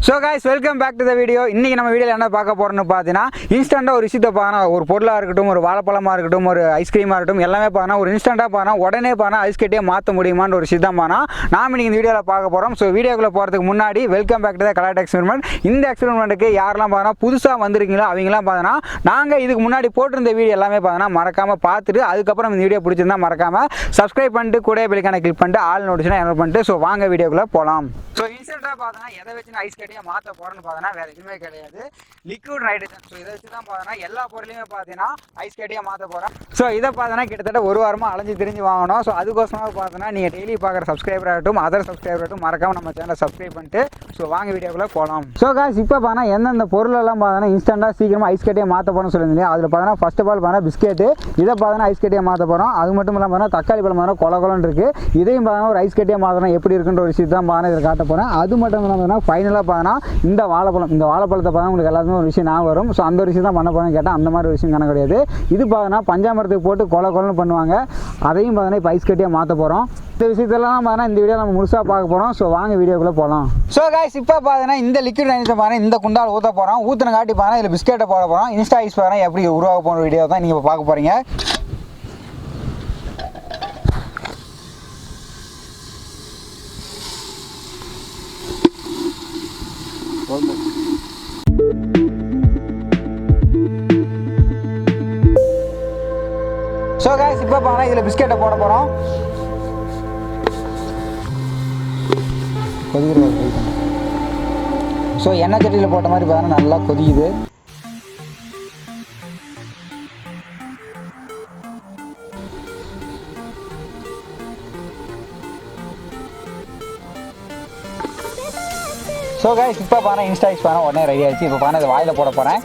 So guys, welcome back to the video. இன்னைக்கு நம்ம வீடியோல என்ன பார்க்க போறோம்னு பார்த்தீனா இன்ஸ்டன்ட்டா ஒரு விஷயத்தை பானா ஒரு பொருளா இருக்கட்டும் ஒரு வாழைப்பழமா இருக்கட்டும் ஒரு ஐஸ்கிரீமா இருக்கட்டும் எல்லாமே பானா ஒரு இன்ஸ்டன்ட்டா பானா உடனே பானா ஐஸ் கட்டியே மாத்த முடியுமான்னு ஒரு விஷயம் பானா நாம இன்னைக்கு இந்த வீடியோல பார்க்க போறோம். சோ வீடியோக்குள்ள போறதுக்கு முன்னாடி welcome back to the GalattaExperiment. இந்த எக்ஸ்பெரிமென்ட்க்கு யாரெல்லாம் பானா புதுசா வந்திருக்கீங்களோ அவங்கலாம் பானா நாங்க இதுக்கு முன்னாடி போட்டிருந்த வீடியோ எல்லாமே பானா மறக்காம பார்த்துட்டு அதுக்கு அப்புறம் இந்த வீடியோ பிடிச்சிருந்தா மறக்காம Subscribe பண்ணிட்டு கூட பெல் ஐகானை கிளிக் பண்ணிட்டு ஆல் நோட்டிஃபிகேஷன் எனேபிள் பண்ணிட்டு சோ வாங்க வீடியோக்குள்ள போலாம். சோ இன்ஸ்டன்ட்டா பாத்தா எதை வச்சு ஐஸ் கட்டியா மாத்த போறேன்னு பார்த்தா வேற எதுவுமே கிடையாது, லிக்விட் நைட்ரஜன். ஸோ இதை வச்சு தான் பார்த்தோன்னா எல்லா பொருளையுமே பார்த்தீங்கன்னா ஐஸ் கட்டியாக மாற்ற போகிறேன். ஸோ இதை பார்த்தோன்னா கிட்டத்தட்ட ஒரு வாரமாக அலைஞ்சு திரிஞ்சு வாங்கணும். ஸோ அதுக்கோசமாக பார்த்தோன்னா நீங்கள் டெய்லி பார்க்குற சப்ஸ்கிரைபர் ஆகட்டும் அதர் சப்ஸ்கிரைபர் ஆகட்டும் மறக்காம நம்ம சேனலை சப்ஸ்கிரைப் பண்ணிட்டு ஸோ வாங்க வீடியோக்குள்ளே போகலாம். ஸோ காய்ஸ் இப்போ பார்த்தா எந்தெந்த பொருளெல்லாம் பார்த்தோன்னா இன்ஸ்டன்ட்டாக சீக்கிரமாக ஐஸ் கட்டியாக மாற்ற போகிறோம்னு சொல்லியிருந்தேன். அதில் பார்த்தோன்னா ஃபர்ஸ்ட் ஆஃப் ஆல் பார்த்தா பிஸ்கெட்டு, இதை பார்த்தோன்னா ஐஸ் கட்டியாக மாற்ற போகிறோம். அது மட்டும் இல்லாமல் பார்த்தா தக்காளி பழம் பார்த்தா கொலன்னு இருக்குது. இதையும் பார்த்தோன்னா ஒரு ஐஸ் கட்டியாக மாற்றணும் எப்படி இருக்குன்ற ஒரு விஷயம் தான் பார்த்தா இதில் காட்ட போகிறேன். அது மட்டும் இல்லாமல் ஃபைனலாக பார்த்தோன்னா இந்த வாழைப்பழத்தை பார்த்தா உங்களுக்கு எல்லாருமே ஒரு விஷயம் நான் வரும். ஸோ அந்த ஒரு விஷயம் தான் பண்ண போகிறேன்னு கேட்டால் அந்த மாதிரி ஒரு விஷயம் கணக்கு கிடையாது. இது பார்த்தோன்னா பஞ்சாமிரத்துக்கு போட்டு கொலன்னு பண்ணுவாங்க, அதையும் பார்த்தோன்னா இப்போ ஐஸ் கட்டியாக மாற்ற போகிறோம். இந்த விஷயத்தெல்லாம் பார்த்தோன்னா இந்த வீடியோ நம்ம முழுசாக பார்க்க போகிறோம். ஸோ வாங்க வீடியோக்குள்ளே போகலாம். ஸோ கைஸ் இப்போ பார்த்தோன்னா இந்த லிக்விட் ஐஸை பார்த்தா இந்த குண்டால் ஊற்ற போகிறோம். ஊற்றின காட்டி பார்த்தா இதில் பிஸ்கெட்டை போட போகிறோம். இன்ஸ்டா ஐஸ் பார்த்தா எப்படி உருவாக போகிற வீடியோ தான் நீங்கள் இப்போ பார்க்க போகிறீங்க. ஸோ கைஸ் இப்போ பார்த்தா இதில் பிஸ்கெட்டை போட போகிறோம். ஸோ எண்ணெய் சட்டியில் போட்ட மாதிரி பார்த்தா நல்லா கொதிக்குது. ஸோ கைஸ் இப்போ பார்த்தா இன்ஸ்டா ஐஸ் பார்த்தா உடனே ரெடி ஆகிடுச்சு. இப்போ பார்த்தா இதை வாயில் போட போகிறேன்.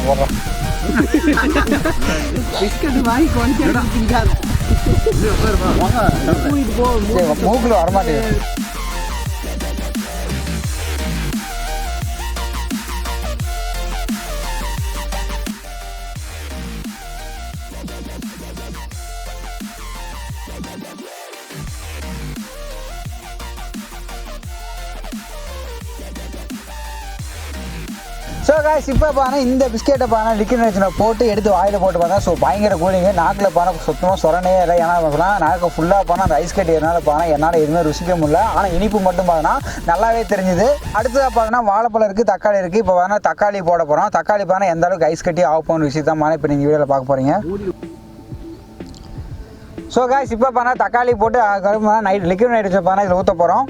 போடுறோம் மூக்குல வரமாட்டேங்குது. ஸோ காய்ஸ் இப்போ பார்த்தா இந்த பிஸ்கெட்டை பார்த்தா லிக்விட் நைட்ரஜனை போட்டு எடுத்து வாயில் போட்டு பார்த்தா ஸோ பயங்கர கூலிங்கு. நாக்கில் பார்த்தா சுத்தமாக சொரணே இல்லை. ஏன்னா பார்த்தா நாக்கு ஃபுல்லாக பார்த்தா அந்த ஐஸ் கட்டி எதனால பார்த்தா என்னால் எதுவுமே ருசிக்க முடியல. ஆனால் இனிப்பு மட்டும் பார்த்தா நல்லாவே தெரிஞ்சுது. அடுத்ததாக பார்த்தோன்னா வாழைப்பழம் இருக்குது, தக்காளி இருக்குது. இப்போ பார்த்தா தக்காளி போட போகிறோம். தக்காளி பார்த்தா எந்த அளவுக்கு ஐஸ் கட்டி ஆக போகிற விஷயம் தான் இப்போ நீங்கள் வீடியோவில் பார்க்க போகிறீங்க. ஸோ காய்ஸ் இப்போ பார்த்தா தக்காளி போட்டு நைட் லிக்விட் நைட்ரஜன் பார்த்தா இதில் ஊற்ற போகிறோம்.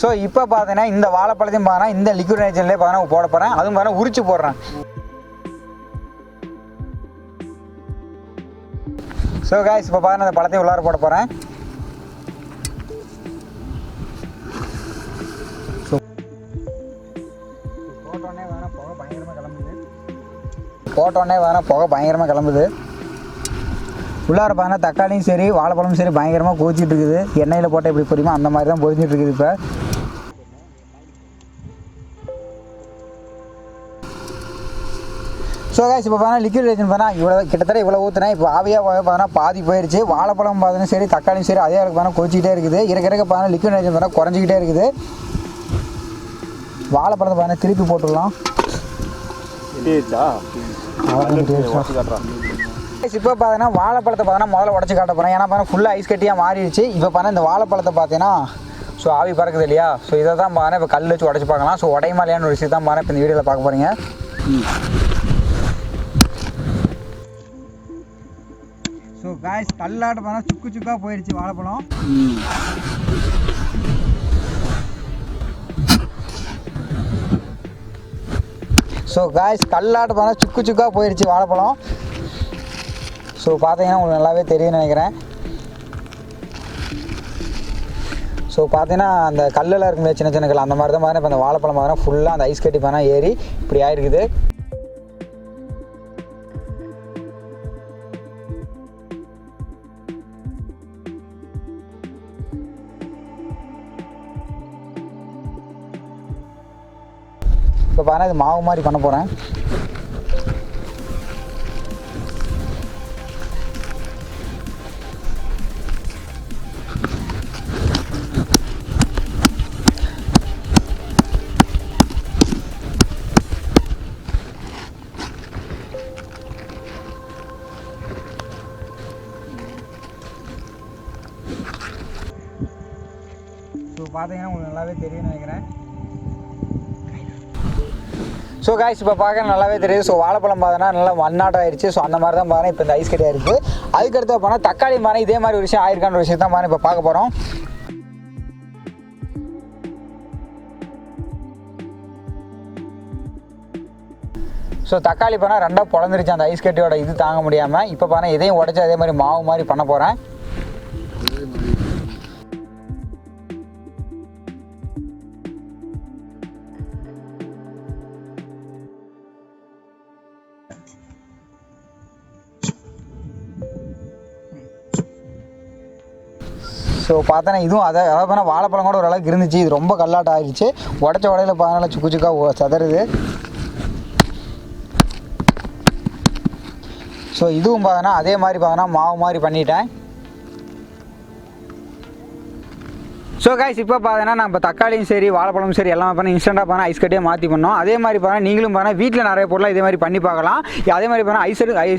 ஸோ இப்போ பார்த்தீங்கன்னா இந்த வாழைப்பழத்தையும் பார்த்தா இந்த லிக்விட் நைட்ரஜன்லேயே பார்த்தா போட போகிறேன். அதுவும் பார்த்தா உரிச்சு போடுறேன். ஸோ காய்ஸ் இப்போ பார்த்தா இந்த பழத்தையும் உள்ளார போட போகிறேன். ஸோ போட்டோடனே வேணால் புகை பயங்கரமாக கிளம்புது. உள்ளார பார்த்தா தக்காளியும் சரி வாழைப்பழமும் சரி பயங்கரமாக கொதிச்சிட்டு இருக்குது. எண்ணெயில் போட்டால் எப்படி பொரியுமோ அந்த மாதிரி தான் பொரிஞ்சிட்டு இருக்குது. இப்போ ஸோ காய்ஸ் இப்போ பார்த்தா லிக்விட் நைட்ரஜன் பார்த்தா கிட்டத்தட்ட இவ்வளோ ஊற்றுனேன். இப்போ ஆவியாக பார்த்தா பாதி போயிடுச்சு. வாழைப்பழம் பார்த்தா சரி தக்காளியும் சரி அதே அளவுக்கு பார்த்தா கொதிச்சிக்கிட்டே இருக்குது. இறக்க பார்த்தா லிக்விட் நைட்ரஜன் பார்த்தா குறைஞ்சிக்கிட்டே இருக்குது. வாழைப்பழத்தை பார்த்தா திருப்பி போட்டுடலாம். இப்போ பார்த்தீங்கன்னா வாழைப்பழத்தை பார்த்தீங்கன்னா முதல்ல உடச்சி காட்ட போகிறேன். ஏன்னா பார்த்தா ஃபுல்லாக ஐஸ் கட்டியாக மாறிடுச்சு. இப்போ பார்த்தா இந்த வாழைப்பழத்தை பார்த்தீங்கன்னா ஸோ ஆவி பறக்குது இல்லையா, ஸோ இதை தான் பாருங்கள் இப்போ கல் வச்சு உடச்சி பார்க்கலாம். ஸோ உடையுமா இல்லையான்னு ஒரு விஷயம் தான் பாருங்கள் இப்போ இந்த வீடியோவில் பார்க்க போகிறீங்க. ஸோ காய்ஸ் கல்லாட்ட பார்த்தா சுக்கு சுக்காக போயிடுச்சு வாழைப்பழம். ஸோ காய்ஸ் கல்லாட்ட பார்த்தா சுக்கு சுக்காக போயிடுச்சு வாழைப்பழம். ஸோ பார்த்தீங்கன்னா உங்களுக்கு நல்லாவே தெரியும்னு நினைக்கிறேன். ஸோ பார்த்தீங்கன்னா அந்த கல்லில் இருக்குமே சின்ன சின்ன கல் அந்த மாதிரி தான் பார்த்தீங்கன்னா இப்போ அந்த வாழைப்பழம் பார்த்தீங்கன்னா ஃபுல்லாக அந்த ஐஸ் கட்டி பார்த்தீங்கன்னா ஏறி இப்படி ஆயிருக்குது. இப்போ பார்த்தா இது மாவு மாதிரி பண்ண போகிறேன். ஸோ பார்த்தீங்கன்னா உங்களுக்கு நல்லாவே தெரியும்னு நினைக்கிறேன். ஸோ காய்ஸ் இப்போ பார்க்க நல்லாவே தெரியுது. ஸோ வாழைப்பழம் பார்த்தோன்னா நல்லா மண்ணாட்டம் ஆயிடுச்சு. ஸோ அந்த மாதிரி தான் பார்த்தா இப்போ இந்த ஐஸ் கட்டியாக இருக்குது. அதுக்கடுத்து போனால் தக்காளி மரம் இதே மாதிரி ஒரு விஷயம் ஆயிருக்கான ஒரு விஷயம் தான் இப்போ பார்க்க போகிறோம். ஸோ தக்காளி பார்த்தா ரெண்டாக பொழந்துருச்சு அந்த ஐஸ் கட்டியோட இது தாங்க முடியாமல். இப்போ பார்த்தா இதையும் உடச்சி அதே மாதிரி மாவு மாதிரி பண்ண போகிறேன். ஸோ பார்த்தோன்னா இதுவும் அதாவது பார்த்தா வாழைப்பழம் கூட ஓரளவுக்கு இருந்துச்சு. இது ரொம்ப கல்லாட்டம் ஆகிடுச்சு. உடச்ச உடையில பார்த்தா சுக்கு சுக்காக சதறுது. ஸோ இதுவும் பார்த்தோன்னா அதே மாதிரி பார்த்தோன்னா மாவு மாதிரி பண்ணிட்டேன். ஸோ காய்ஸ் இப்போ பார்த்தீங்கன்னா நம்ம தக்காளியும் சரி வாழைப்பழமும் சரி எல்லாமே பண்ணி இன்ஸ்டண்ட்டாக பண்ணால் ஐஸ் கட்டியே மாற்றி பண்ணோம். அதே மாதிரி பார்த்தா நீங்களும் பார்த்தா வீட்டில் நிறைய பொருளாக இதே மாதிரி பண்ணி பார்க்கலாம். அதே மாதிரி பார்த்தா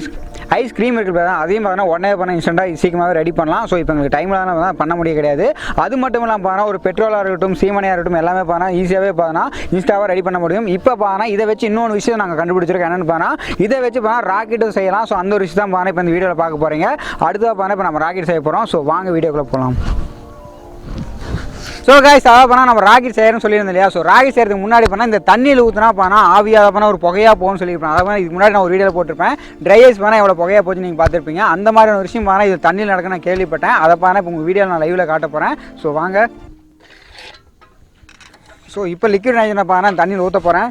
ஐஸ் க்ரீம் இருக்குது பார்த்தா அதையும் பார்த்தா உடனே பண்ண இன்ஸ்டண்ட்டாக சீக்கிரமாகவே ரெடி பண்ணலாம். ஸோ இப்போ எங்களுக்கு டைமில் பண்ண முடிய கிடையாது. அது மட்டும் இல்லாமல் பார்த்தா ஒரு பெட்ரோலாக இருக்கட்டும் சீமனையாக இருக்கட்டும் எல்லாமே பார்த்தா ஈஸியாகவே பார்த்தா இன்ஸ்டாவாக ரெடி பண்ண முடியும். இப்போ பார்த்தா இதை வச்சு இன்னொன்று விஷயம் நாங்கள் கண்டுபிடிச்சிருக்கோம். என்னென்னு பார்த்தா இதை வச்சு பார்த்தா ராக்கெட்டும் செய்யலாம். ஸோ அந்த ஒரு விஷயம் தான் பார்த்தா இப்போ இந்த வீடியோவில் பார்க்க போகிறீங்க. அடுத்ததாக பார்த்தா இப்போ நம்ம ராக்கெட் செய்ய போகிறோம். ஸோ வாங்க வீடியோக்குள்ளே போகலாம். ஸோ காய்ஸ் அதாவது பண்ணால் நம்ம ராக்கெட் செய்யணும்னு சொல்லியிருந்தோம் இல்லையா. ஸோ ராக்கெட் செய்யறதுக்கு முன்னாடி பண்ணால் இந்த தண்ணியில் ஊற்றினா பண்ணால் ஆவியாக பண்ணால் ஒரு புகையாக போகும்னு சொல்லியிருப்பேன். அதாவது இதுக்கு முன்னாடி நான் ஒரு வீடியோவில் போட்டிருப்பேன். ட்ரை ஐஸ் பண்ணால் எவ்வளோ புகையாக போச்சு நீங்கள் பார்த்துருப்பீங்க. அந்த மாதிரியான ஒரு விஷயம் பண்ணால் இது தண்ணியில் நடக்க நான் கேள்விப்பட்டேன். அதை பண்ணால் இப்போ உங்கள் வீடியோவில் நான் லைவில் காட்ட போகிறேன். ஸோ வாங்க. ஸோ இப்போ லிக்விட் நைட்ரஜனை பண்ணால் தண்ணியில் ஊற்ற போகிறேன்.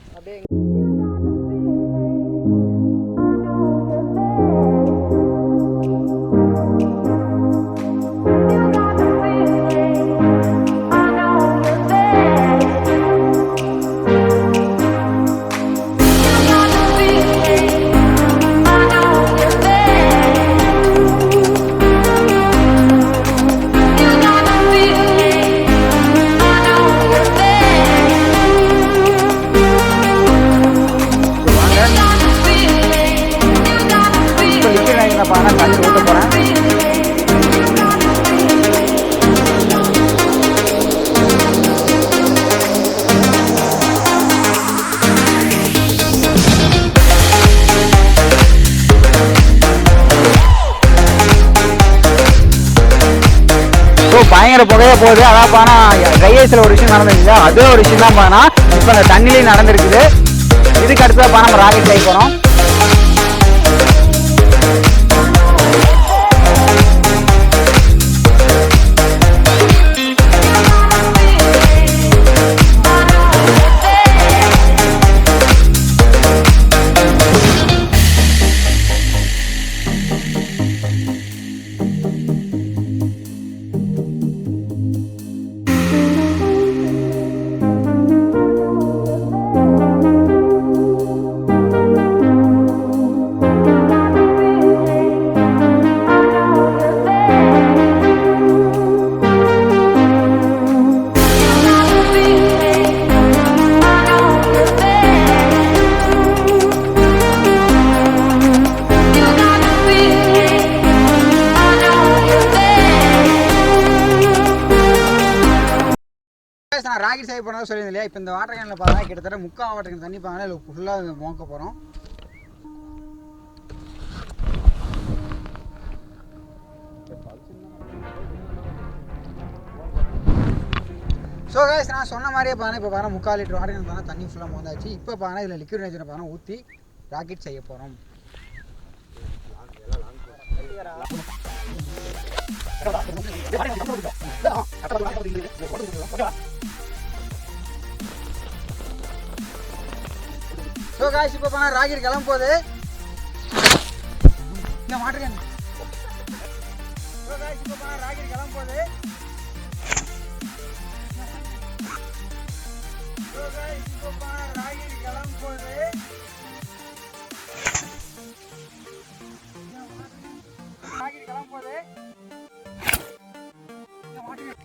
பயங்கர புகையாக போகுது. அதான் பானா ட்ரை ஐஸில் ஒரு விஷயம் நடந்துருக்குது. அதே ஒரு விஷயம் தான் பானா இப்போ அந்த தண்ணிலையும் நடந்துருக்குது. இதுக்கு அடுத்ததான் பானா நம்ம ராக்கெட் செய்ய போகிறோம். நான் ராக்கெட் செய்ய போனதாக சொல்லியிருந்தேன் இல்லையா. இப்போ இந்த வாட்டர் கேனில் பார்த்தா கிட்டத்தட்ட 3/4 வாட்டர் கேன் தண்ணி பாருங்க. இல்லை ஃபுல்லாக மோக்க போகிறோம். ஸோ கைஸ் நான் சொன்ன மாதிரியே பார்த்தா இப்போ பார்த்தா 3/4 லிட்டர் வாட்டர் பார்த்தா தண்ணி ஃபுல்லாக மோந்தாச்சு. இப்போ பார்த்தா இதில் லிக்விட் நைட்ரஜனை பார்த்தா ஊற்றி ராக்கெட் செய்ய போகிறோம். ஸோ காய்ச்சி இப்போ பண்ணால் ராக்கெட் கிளம்ப போகுது. இந்த மாட்டுறேன். ஸோ காய்ச்சி இப்போ பண்ணால் ராக்கெட் கிளம்ப போகுது. ஸோ காய்ச்சி இப்போ பண்ணால் ராக்கெட் கிளம்ப போகுது. ராக்கெட் கிளம்ப போகுது. இந்த மாட்டுறேன்.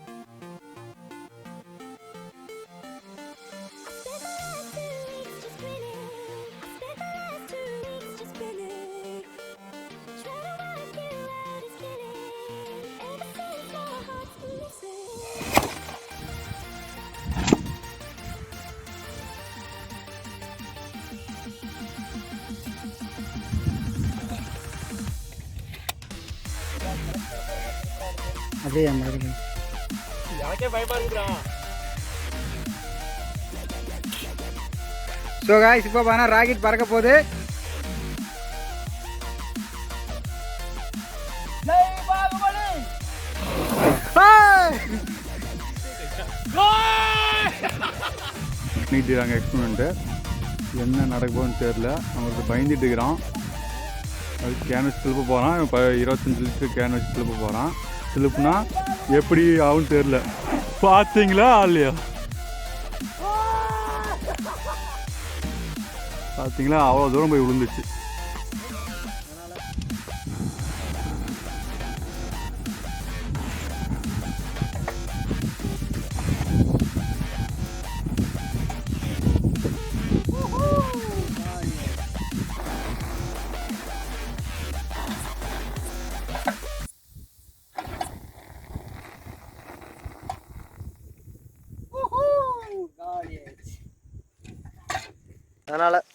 அப்படியே மாதிரி எனக்கே பயமா இருக்குடா. ஸோ காய்ஸ் இப்போ பார்த்தா ராக்கெட் பறக்க போகுது. நீட்டுறாங்க எக்ஸ்பெரிமெண்ட்டு. என்ன நடக்க போகுதுன்னு தெரியல. அவங்களுக்கு பயந்துட்டு இருக்கிறான். அது கேன் வச்சு திருப்ப போகிறான். 25 லிட்டர் கேன் வச்சு திருப்ப போகிறான். திருப்புனா எப்படி ஆகும்னு தெரியல. பார்த்தீங்களா இல்லையா? பார்த்தீங்களா அவ்வளோ தூரம் போய் விழுந்துச்சு. அதனால்